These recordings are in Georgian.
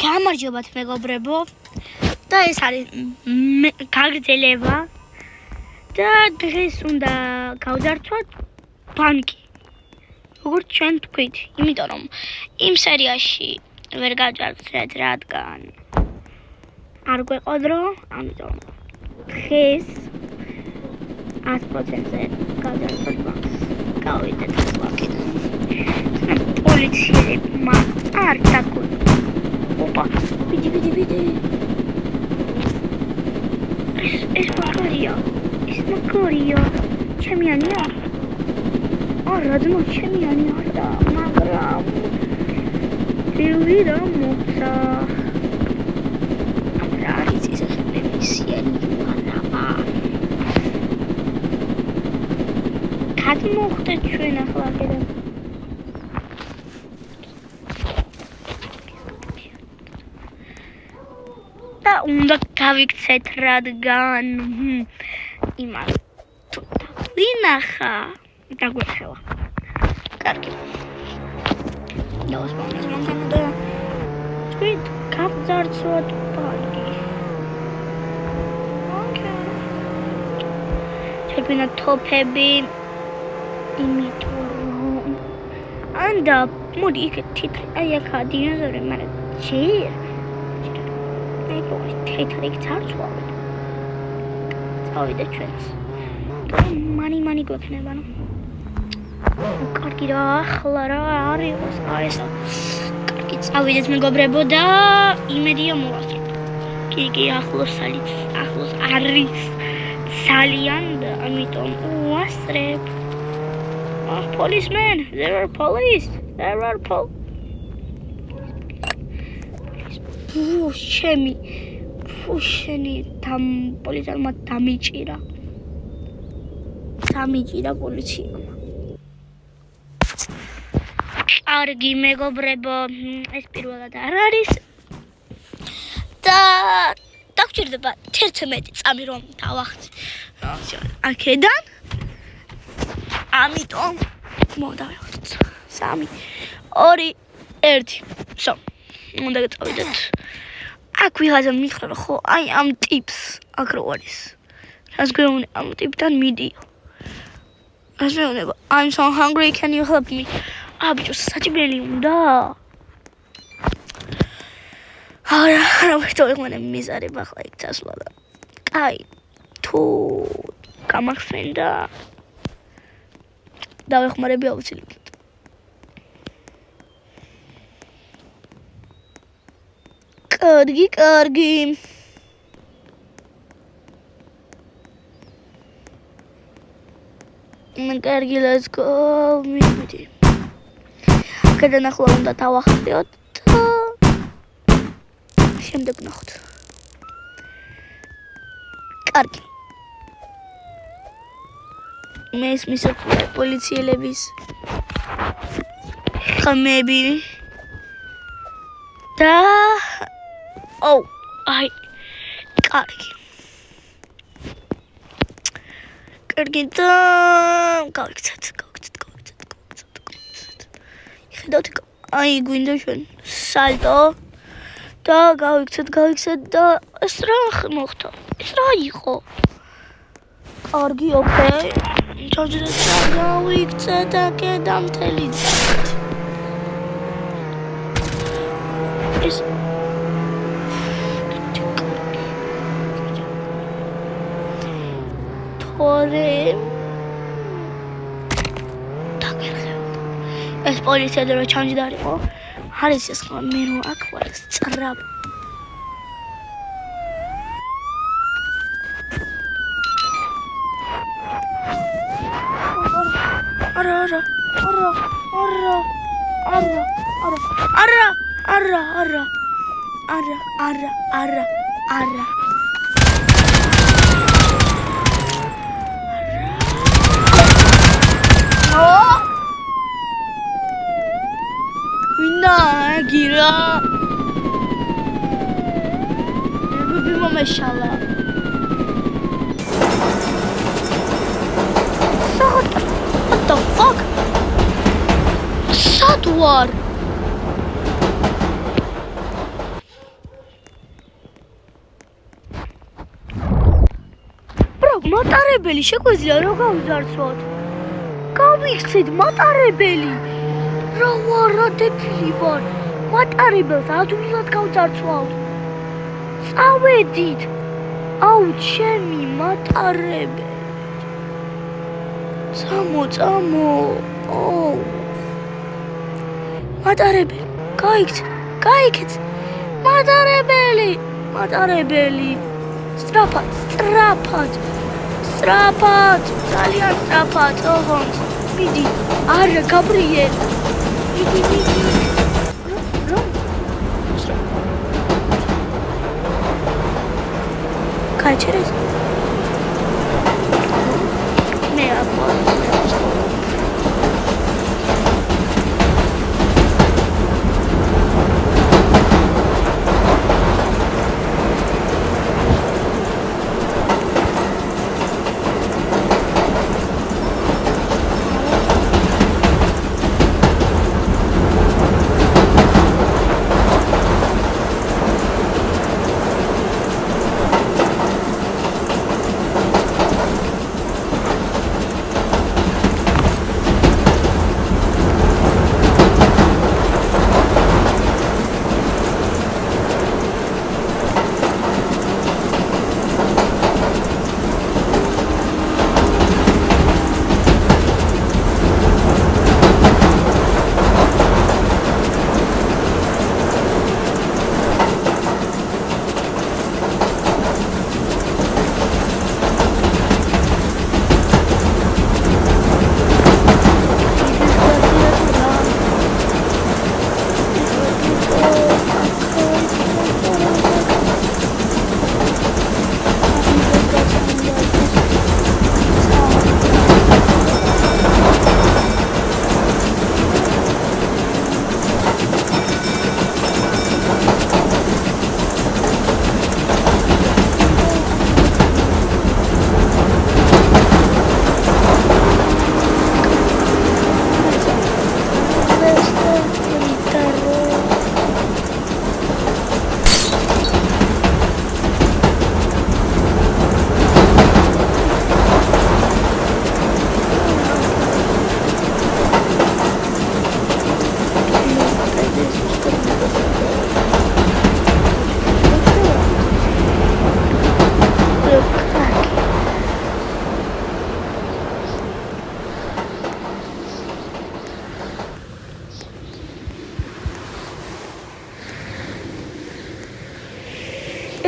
გამარჯობათ მეგობრებო და ეს არის გაგრძელება და დღეს უნდა გავდართვათ ბანკი როგორც ჩვენ თქვით იმიტომ რომ იმ სერიაში ვერ გავჯარდეთ რადგან არ გვეყოდრო ამიტომ დღეს 100%-ზე გავდართვათ ბანკს გავიდეთ აქედან პოლიციელებმა არ დაგვეყო Opa, vidi. Es Macaria. Chemiania. Radmo chemiania da magram. Filvida moxa. Amraris is a bemisien juanava. Kad mochte ჩვენ ახლა კიდე უნდა გავიქცეთ რადგან იმას თუ ვინახა დაგვეხელა კარგი დავასპამდეს მანქანა და თქვით გავძარცვათ ბანკი შეგვინა თოფები იმიტომ რომ ანდა მოდი იქ თითი აი აქა დინოზავრი მაგრამ ჯერ თეთრი წარწვავით. წავიდე ჩვენს. მანი გვექნება. კარგი რა, ახლა რა არის ეს? კარგი წავიდეთ მეგობრებო და იმედია მოვასწრებთ. კი, ახლოს არის ძალიან და ამიტომ ვასწრებ. Policeman, there are police. Შენი там პოლიციამ დამიჭირა პოლიციამ. კარგი მეგობრებო, ეს პირველად არ არის და დაგჭირდება 11 წამი რომ დავახცე. აქედან ამიტომ მოდავიღოთ 3 2 1 So, უნდა გაწოვიდეთ. აქ ვიღაცა მითხრა ხო აი ამ ტიპს აქ რო არის რას გვეუბნება ამ ტიპთან მიდიო რას მეუბნება I'm so hungry can you help me ბიჭო საჭმელი უნდა არა ვიტყვი მიზარება ახლა იქ წასვლა და კაი თუ გამახსენდა დავეხმარები აუცილებლად კარგი let's go მივიდი აქედან ახლა უნდა დავახტიოთ და შემდეგ ვნახოთ კარგი მე ისმის პოლიციელების ხმები და აი კარგი და გავიქცეთ ხედავთ აი გვინდა ჩვენ სალტო და გავიქცეთ და ეს რა მოხდა ეს რა იყო კარგი ოკეი ჩავჯდეთ და გავიქცეთ აქედან მთელი ძაღლით ეს ეს პოლიცია და ჩანჯდარიყო არის ეს ხო მე რო აქ ვარ წრავ არა gira Ruby mameshala What the fuck Sad war მატარებელი შეგვიძლია რა გავზარცვათ? გავიქცეთ მატარებელი. რა ვარ, რა დეფილი ვარ. მატარებელს ადვილად გავზარცვალთ. წავედით. აუ, ჩემი მატარებელი. წამო. ოუ. მატარებელი. გაიქეთ. მატარებელი. სწრაფად, ძალიან სწრაფად, ოღონდ. მიდი, არა, გაბრიელ. მიდი. რა? გაიჩერეს? მე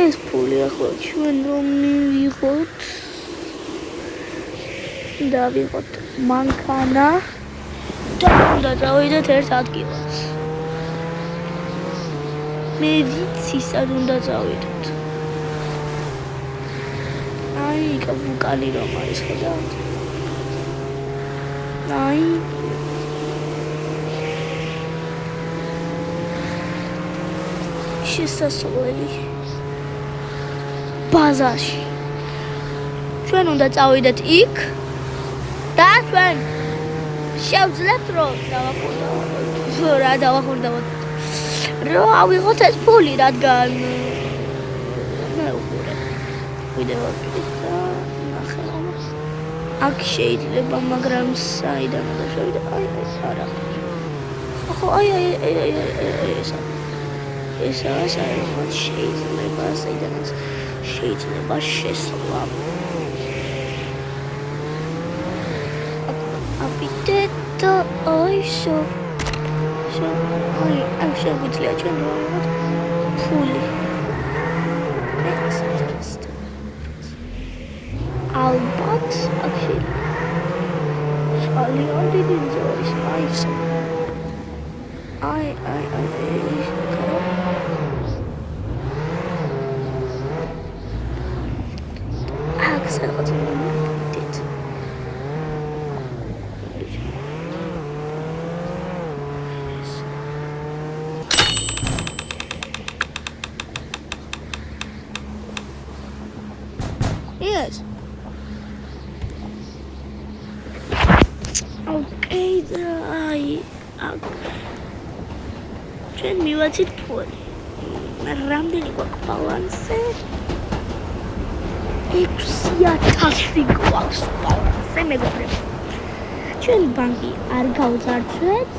ეს ფული ახლა ჩვენ რომ მივიღოთ და ვიღოთ მანქანა და უნდა წავიდეთ ერთ ადგილას. მე ვიცი სად უნდა წავიდეთ. აი, ვულკანი რომ არის ხედავთ. აი შესასვლელი ბაზაში. ჩვენ უნდა წავიდეთ იქ და ჩვენ შევძლებთ რომ დავახურდავთ. რა ავიღოთ ეს ფული, რადგან მე უყურე ვიდეო და ნახე რომ აქ შეიძლება, მაგრამ საიდან უნდა შევიდე? არა. ხო, ესაა საერთოდ შეიძლება საიდანაც შეიძლება შესვლა. აბიტეთ აიშო. აი შეგვიძლია ჩვენ ვიღოთ ფული. ალბათ აქ ძალიან დიდი ზოლის მაისა. აი Yes. Okay, ჩვენ მივაცით ფული. რამდენი გვაქვს ბალანსი? 6000 გვაქვს ყველაზე მეგობრებო. ჩვენი ბანკი არ გავძარცვეთ,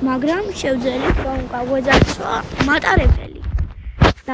მაგრამ შევძელით რომ გავგვეძარცვა მატარებელი.